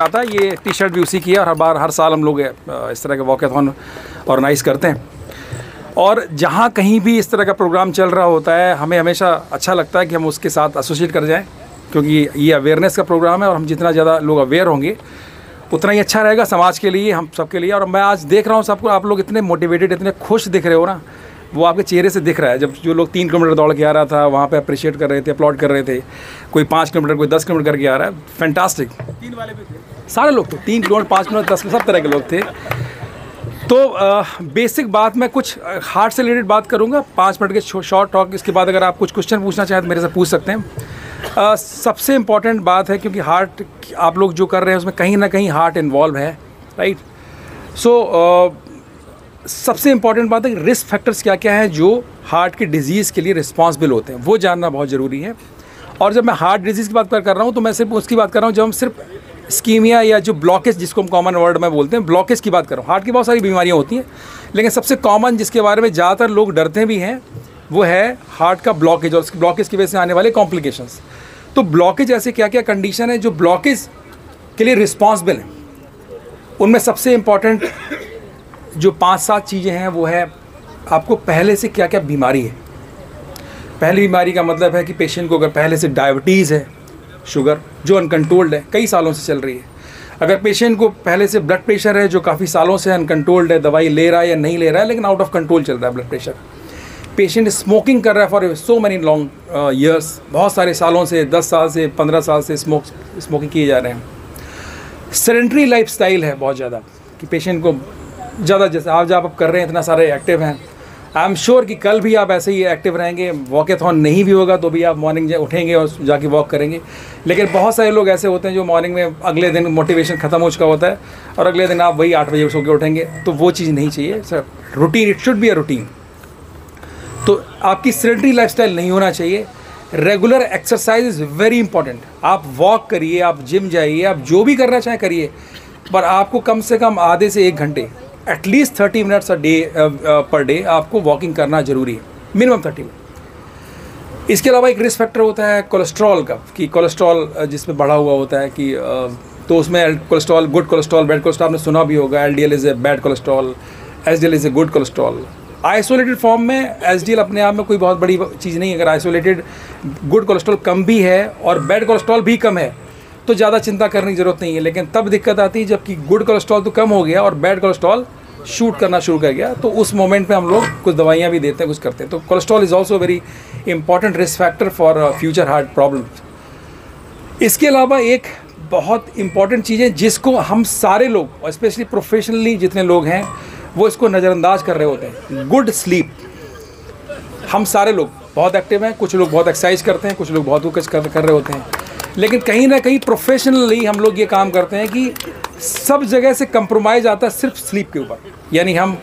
आता ये T shirt भी उसी की है और हर साल हम लोग इस तरह के वॉकथॉन ऑर्गेनाइज़ करते हैं। और जहाँ कहीं भी इस तरह का प्रोग्राम चल रहा होता है हमें हमेशा अच्छा लगता है कि हम उसके साथ एसोसिएट कर जाएं, क्योंकि ये अवेयरनेस का प्रोग्राम है और हम जितना ज़्यादा लोग अवेयर होंगे उतना ही अच्छा रहेगा समाज के लिए, हम सबके लिए। और मैं आज देख रहा हूँ सबको, आप लोग इतने मोटिवेटेड, इतने खुश दिख रहे हो ना, वो आपके चेहरे से दिख रहा है। जब जो लोग 3 किलोमीटर दौड़ के आ रहा था वहाँ पे अप्रिशिएट कर रहे थे, अपलॉड कर रहे थे, कोई 5 किलोमीटर, कोई 10 किलोमीटर करके आ रहा है, फैंटास्टिक। 3 वाले भी थे, सारे लोग थे, 3 किलोमीटर, 5 किलोमीटर, 10, सब तरह के लोग थे। तो बेसिक बात मैं कुछ हार्ट से रिलेटेड बात करूँगा, 5 मिनट के शॉर्ट टॉक। इसके बाद अगर आप कुछ क्वेश्चन पूछना चाहें तो मेरे से पूछ सकते हैं। सबसे इम्पॉर्टेंट बात है, क्योंकि हार्ट आप लोग जो कर रहे हैं उसमें कहीं ना कहीं हार्ट इन्वॉल्व है, राइट। सो सबसे इम्पॉर्टेंट बात है कि रिस्क फैक्टर्स क्या क्या हैं जो हार्ट की डिजीज़ के लिए रिस्पॉन्सिबल होते हैं, वो जानना बहुत ज़रूरी है। और जब मैं हार्ट डिजीज़ की बात कर रहा हूँ तो मैं सिर्फ उसकी बात कर रहा हूँ जब हम सिर्फ इस्कीमिया या जो ब्लॉकेज, जिसको हम कॉमन वर्ड में बोलते हैं, ब्लॉकेज की बात कर रहा हूँ। हार्ट की बहुत सारी बीमारियाँ होती हैं, लेकिन सबसे कॉमन जिसके बारे में ज़्यादातर लोग डरते भी हैं वो है हार्ट का ब्लॉकेज और ब्लॉकेज की वजह से आने वाले कॉम्प्लिकेशंस। तो ब्लॉकेज ऐसे क्या क्या कंडीशन है जो ब्लॉकेज के लिए रिस्पॉन्सिबल हैं, उनमें सबसे इम्पॉर्टेंट जो 5-7 चीज़ें हैं वो है आपको पहले से क्या क्या बीमारी है। पहली बीमारी का मतलब है कि पेशेंट को अगर पहले से डायबिटीज़ है, शुगर जो अनकंट्रोल्ड है, कई सालों से चल रही है, अगर पेशेंट को पहले से ब्लड प्रेशर है जो काफ़ी सालों से अनकंट्रोल्ड है, दवाई ले रहा है या नहीं ले रहा है लेकिन आउट ऑफ कंट्रोल चल रहा है ब्लड प्रेशर, पेशेंट स्मोकिंग कर रहा है for so many long years, बहुत सारे सालों से, 10 साल से, 15 साल से स्मोकिंग किए जा रहे हैं। सेडेंटरी लाइफस्टाइल है बहुत ज़्यादा, कि पेशेंट को ज़्यादा, जैसे आज आप कर रहे हैं इतना सारे एक्टिव हैं, आई एम श्योर कि कल भी आप ऐसे ही एक्टिव रहेंगे, वॉकेथॉन नहीं भी होगा तो भी आप मॉर्निंग उठेंगे और जाके वॉक करेंगे। लेकिन बहुत सारे लोग ऐसे होते हैं जो मॉर्निंग में अगले दिन मोटिवेशन ख़त्म हो चुका होता है और अगले दिन आप वही 8 बजे सो के उठेंगे, तो वो चीज़ नहीं चाहिए sir. Routine, it should be a routine. तो आपकी सेडेंटरी लाइफस्टाइल नहीं होना चाहिए। Regular exercise is very important. आप वॉक करिए, आप जिम जाइए, आप जो भी करना चाहें करिए, पर आपको कम से कम आधे से 1 घंटे, एटलीस्ट 30 मिनट्स पर डे आपको वॉकिंग करना जरूरी है, मिनिमम 30 मिनट। इसके अलावा एक रिस्क फैक्टर होता है कोलेस्ट्रॉल का, कि कोलेस्ट्रॉल जिसमें बढ़ा हुआ होता है कि तो उसमें cholesterol, good cholesterol, bad cholesterol आपने सुना भी होगा। LDL is a bad cholesterol, HDL is a good cholesterol. Isolated form में HDL अपने आप में कोई बहुत बड़ी चीज़ नहीं है। अगर आइसोलेटेड गुड कोलेस्ट्रॉल कम भी है और बैड कोलेस्ट्रॉल भी कम है तो ज़्यादा चिंता करने की ज़रूरत नहीं है। लेकिन तब दिक्कत आती है जबकि गुड कोलेस्ट्रॉल तो कम हो गया और बैड कोलेस्ट्रॉल शूट करना शुरू कर गया, तो उस मोमेंट पे हम लोग कुछ दवाइयाँ भी देते हैं, कुछ करते हैं। तो cholesterol is also very important risk factor for future heart problems. इसके अलावा एक बहुत इंपॉर्टेंट चीज़ है जिसको हम सारे लोग, और स्पेशली प्रोफेशनली जितने लोग हैं, वो इसको नज़रअंदाज कर रहे होते हैं, गुड स्लीप। हम सारे लोग बहुत एक्टिव हैं, कुछ लोग बहुत एक्सरसाइज करते हैं, कुछ लोग बहुत कुछ कर रहे होते हैं, लेकिन कहीं ना कहीं प्रोफेशनली हम लोग ये काम करते हैं कि सब जगह से कंप्रोमाइज़ आता है सिर्फ स्लीप के ऊपर। यानी हम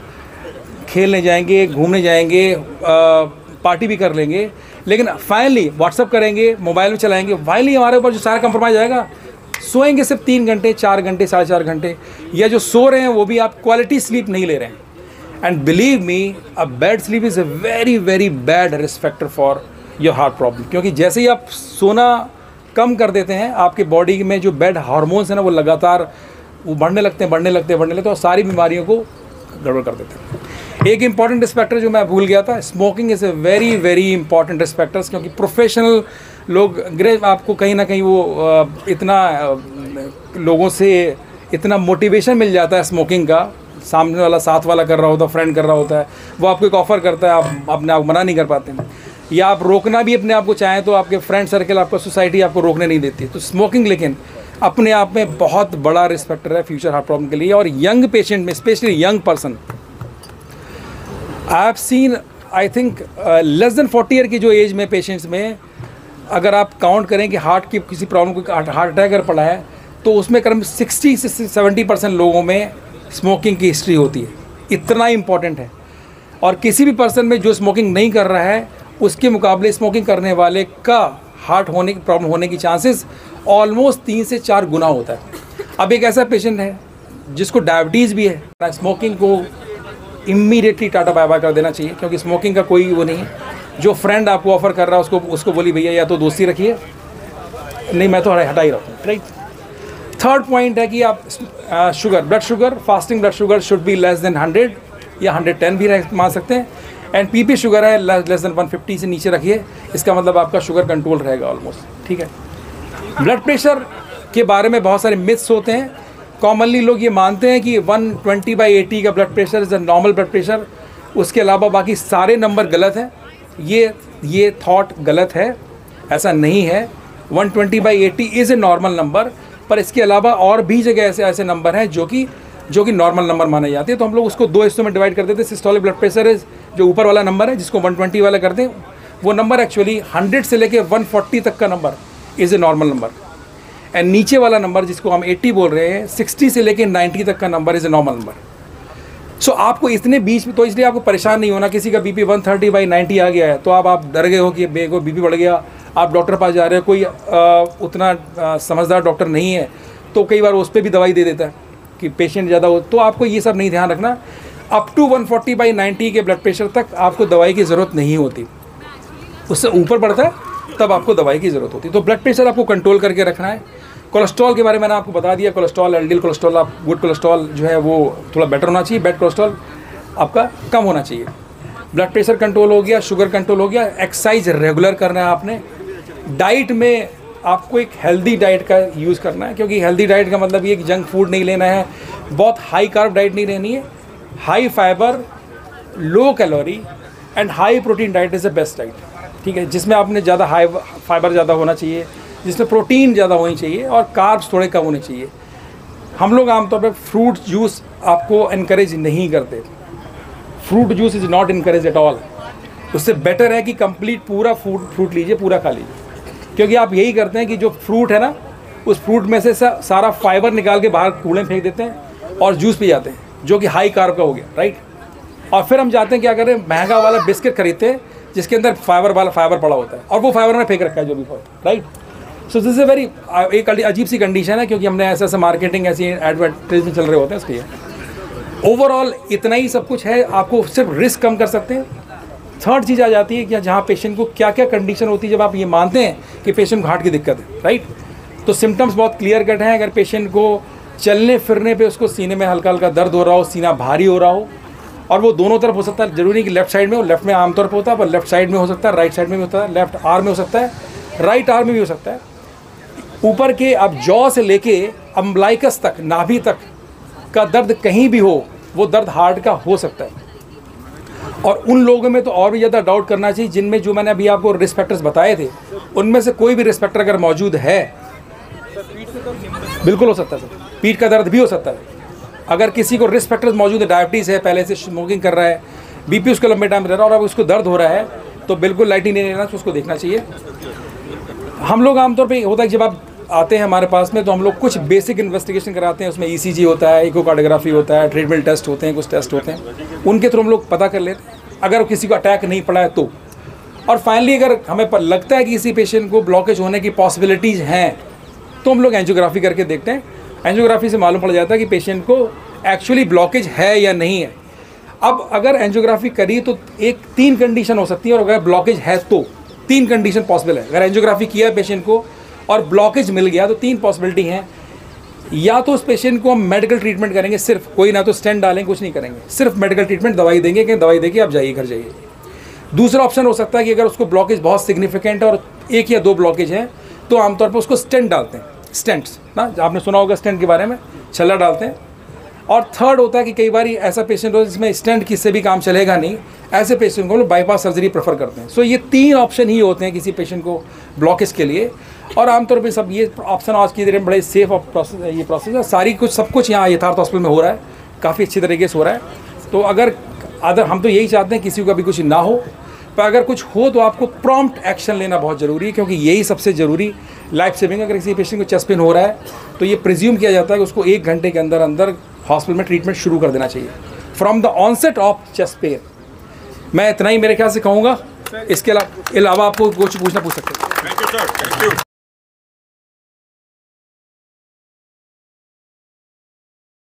खेलने जाएंगे, घूमने जाएंगे, पार्टी भी कर लेंगे, लेकिन फाइनली व्हाट्सअप करेंगे, मोबाइल में चलाएंगे, फाइनली हमारे ऊपर जो सारा कंप्रोमाइज़ आएगा, सोएंगे सिर्फ 3 घंटे, 4 घंटे, 4.5 घंटे, या जो सो रहे हैं वो भी आप क्वालिटी स्लीप नहीं ले रहे हैं। And believe me, a bad sleep is a very very bad risk factor for your heart problem. क्योंकि जैसे ही आप सोना कम कर देते हैं, आपके बॉडी में जो बैड हार्मोन्स हैं ना, वो लगातार वो बढ़ने लगते हैं और सारी बीमारियों को गड़बड़ कर देते हैं। एक इंपॉर्टेंट रिस्क फैक्टर जो मैं भूल गया था, smoking is a very very important risk factors. क्योंकि प्रोफेशनल लोग, आपको कहीं ना कहीं वो इतना लोगों से इतना मोटिवेशन मिल जाता है स्मोकिंग का, सामने वाला साथ वाला कर रहा होता है, फ्रेंड कर रहा होता है, वो आपको एक ऑफ़र करता है, आप अपने आप मना नहीं कर पाते हैं, या आप रोकना भी अपने आप को चाहें तो आपके फ्रेंड सर्कल, आपका सोसाइटी आपको रोकने नहीं देती। तो स्मोकिंग लेकिन अपने आप में बहुत बड़ा रिस्क फैक्टर है फ्यूचर हार्ट प्रॉब्लम के लिए। और यंग पेशेंट में, specially young person, I have seen, I think less than 40 year की जो एज में पेशेंट्स में, अगर आप काउंट करें कि हार्ट की किसी प्रॉब्लम को हार्ट अटैक अगर पड़ा है तो उसमें करीब 60 से 70% लोगों में स्मोकिंग की हिस्ट्री होती है। इतना इंपॉर्टेंट है। और किसी भी पर्सन में जो स्मोकिंग नहीं कर रहा है, उसके मुकाबले स्मोकिंग करने वाले का हार्ट होने की प्रॉब्लम होने की चांसेस ऑलमोस्ट 3 से 4 गुना होता है। अब एक ऐसा पेशेंट है जिसको डायबिटीज़ भी है, स्मोकिंग को इमीडिएटली टाटा बाय बाय कर देना चाहिए, क्योंकि स्मोकिंग का कोई वो नहीं है। जो फ्रेंड आपको ऑफ़र कर रहा है उसको बोली भैया या तो दोस्ती रखिए, नहीं मैं तो हटा ही रहा हूँ, राइट। थर्ड पॉइंट है कि आप sugar, blood sugar, fasting blood sugar should be less than 100 या 110 भी मान सकते हैं। एंड पीपी शुगर है लेस देन 150 से नीचे रखिए, इसका मतलब आपका शुगर कंट्रोल रहेगा ऑलमोस्ट, ठीक है। ब्लड प्रेशर के बारे में बहुत सारे मिथ्स होते हैं। कॉमनली लोग ये मानते हैं कि 120/80 का blood pressure is a normal blood pressure, उसके अलावा बाकी सारे नंबर गलत हैं। ये थॉट गलत है, ऐसा नहीं है। 120/80 इज़ ए नॉर्मल नंबर, पर इसके अलावा और भी जगह ऐसे नंबर हैं जो कि नॉर्मल नंबर माने जाते हैं। तो हम लोग उसको दो हिस्सों में डिवाइड कर देते हैं। सिस्टोलिक ब्लड प्रेशर इज जो ऊपर वाला नंबर है, जिसको 120 वाला करते हैं, वो नंबर एक्चुअली 100 से लेके 140 तक का number is a normal number. And नीचे वाला नंबर जिसको हम 80 बोल रहे हैं, 60 से लेके 90 तक का number is a normal number. So आपको इतने बीच में, तो इसलिए आपको परेशान नहीं होना। किसी का बीपी 130/90 आ गया है तो आप डर गए हो कि मेरे बीपी बढ़ गया, आप डॉक्टर पास जा रहे हो, कोई उतना समझदार डॉक्टर नहीं है तो कई बार उस पर भी दवाई दे देता है कि पेशेंट ज़्यादा हो। तो आपको ये सब नहीं ध्यान रखना। अप टू 140/90 के ब्लड प्रेशर तक आपको दवाई की ज़रूरत नहीं होती, उससे ऊपर बढ़ता है तब आपको दवाई की ज़रूरत होती है। तो ब्लड प्रेशर आपको कंट्रोल करके रखना है। कोलेस्ट्रॉल के बारे में मैंने आपको बता दिया, कोलेस्ट्रॉल, एलडीएल कोलेस्ट्रॉल, आप गुड कोलेस्ट्रॉल जो है वो थोड़ा बेटर होना चाहिए, बैड कोलेस्ट्रॉल आपका कम होना चाहिए। ब्लड प्रेशर कंट्रोल हो गया, शुगर कंट्रोल हो गया। एक्सरसाइज रेगुलर करना है आपने। डाइट में आपको एक हेल्दी डाइट का यूज़ करना है, क्योंकि हेल्दी डाइट का मतलब ये कि जंक फूड नहीं लेना है, बहुत हाई कार्ब डाइट नहीं लेनी है। High fibre, low calorie and high protein diet is the best diet, ठीक है, जिसमें आपने ज़्यादा हाई फाइबर ज़्यादा होना चाहिए, जिसमें प्रोटीन ज़्यादा होनी चाहिए और कार्ब्स थोड़े कम होने चाहिए। हम लोग आमतौर पर फ्रूट जूस आपको इनकरेज नहीं करते। Fruit juice is not encourage at all. उससे बेटर है कि कंप्लीट पूरा फ्रूट लीजिए, पूरा खा लीजिए, क्योंकि आप यही करते हैं कि जो फ्रूट है ना, उस फ्रूट में से सारा फाइबर निकाल के बाहर कूड़े में फेंक देते हैं और जूस पी जाते हैं, जो कि हाई कार्ब का हो गया, राइट। और फिर हम जाते हैं क्या करें, महंगा वाला बिस्किट खरीदते हैं जिसके अंदर फाइबर पड़ा होता है और वो फाइबर में फेंक रखा है जो भी, right. So this is very एक अजीब सी कंडीशन है, क्योंकि हमने ऐसा मार्केटिंग, ऐसी एडवर्टाइजमेंट चल रहे होते हैं उसके। ओवरऑल इतना ही सब कुछ है, आपको सिर्फ रिस्क कम कर सकते हैं। थर्ड चीज़ आ जाती है कि जहाँ पेशेंट को क्या क्या कंडीशन होती है जब आप ये मानते हैं कि पेशेंट को हार्ट की दिक्कत है, राइट। तो सिम्टम्स बहुत क्लियर कट हैं। अगर पेशेंट को चलने फिरने पे उसको सीने में हल्का हल्का दर्द हो रहा हो, सीना भारी हो रहा हो, और वो दोनों तरफ हो सकता है, जरूरी नहीं कि लेफ्ट साइड में हो, लेफ्ट में आमतौर पर होता है, पर लेफ्ट साइड में हो सकता है, राइट साइड में भी होता है, लेफ्ट आर्म में हो सकता है, राइट आर्म में भी हो सकता है। ऊपर के अब जॉ से लेके अम्बलाइकस तक, नाभि तक का दर्द कहीं भी हो, वो दर्द हार्ट का हो सकता है। और उन लोगों में तो और भी ज़्यादा डाउट करना चाहिए जिनमें, जो मैंने अभी आपको रिस्क फैक्टर्स बताए थे, उनमें से कोई भी रिस्क फैक्टर अगर मौजूद है, बिल्कुल हो सकता है सर, पीठ का दर्द भी हो सकता है। अगर किसी को रिस्क फैक्टर्स मौजूद है, डायबिटीज़ है, पहले से स्मोकिंग कर रहा है, बीपी उसका लंबे टाइम रह रहा है और अब उसको दर्द हो रहा है, तो बिल्कुल लाइट ही नहीं लेना, तो उसको देखना चाहिए। हम लोग आमतौर पे होता है जब आप आते हैं हमारे पास में, तो हम लोग कुछ बेसिक इन्वेस्टिगेशन कराते हैं। उसमें ECG होता है, इकोकार्डियोग्राफी होता है, ट्रीटमेंट टेस्ट होते हैं, कुछ टेस्ट होते हैं, उनके थ्रू हम लोग पता कर लेते हैं अगर किसी को अटैक नहीं पड़ा है तो। और फाइनली अगर हमें लगता है कि किसी पेशेंट को ब्लॉकेज होने की पॉसिबिलिटीज़ हैं, तो हम लोग एंजियोग्राफी करके देखते हैं। एंजियोग्राफी से मालूम पड़ जाता है कि पेशेंट को एक्चुअली ब्लॉकेज है या नहीं है। अब अगर एंजियोग्राफी करी तो 3 कंडीशन हो सकती है, और अगर ब्लॉकेज है तो 3 कंडीशन पॉसिबल है। अगर एंजियोग्राफी किया पेशेंट को और ब्लॉकेज मिल गया तो 3 पॉसिबिलिटी हैं। या तो उस पेशेंट को हम मेडिकल ट्रीटमेंट करेंगे, सिर्फ कोई ना तो स्टेंट डालेंगे, कुछ नहीं करेंगे, सिर्फ मेडिकल ट्रीटमेंट, दवाई देंगे कि दवाई देके आप जाइए, घर जाइए। दूसरा ऑप्शन हो सकता है कि अगर उसको ब्लॉकेज बहुत सिग्निफिकेंट है और 1 या 2 ब्लॉकेज हैं, तो आमतौर पर उसको स्टेंट डालते हैं। स्टेंट्स ना, आपने सुना होगा स्टेंट के बारे में, छल्ला डालते हैं। और थर्ड होता है कि कई बार ऐसा पेशेंट हो जिसमें स्टेंट किससे भी काम चलेगा नहीं, ऐसे पेशेंट को हम लोग बाईपास सर्जरी प्रेफर करते हैं। सो ये 3 ऑप्शन ही होते हैं किसी पेशेंट को ब्लॉकेज के लिए। और आमतौर पे सब ये ऑप्शन आज की डेट में बड़े सेफ प्रोसेस है। सब कुछ यहाँ यथार्थ हॉस्पिटल में हो रहा है, काफ़ी अच्छी तरीके से हो रहा है। तो अगर हम तो यही चाहते हैं किसी को कभी कुछ ना हो, पर अगर कुछ हो तो आपको प्रॉम्प्ट एक्शन लेना बहुत ज़रूरी है, क्योंकि यही सबसे ज़रूरी लाइफ सेविंग। अगर किसी पेशेंट को चेस्ट पेन हो रहा है तो ये प्रिज्यूम किया जाता है कि उसको 1 घंटे के अंदर अंदर हॉस्पिटल में ट्रीटमेंट शुरू कर देना चाहिए, from the onset of chest pain. मैं इतना ही मेरे ख्याल से कहूँगा, इसके अलावा आपको कुछ पूछ सकते हैं।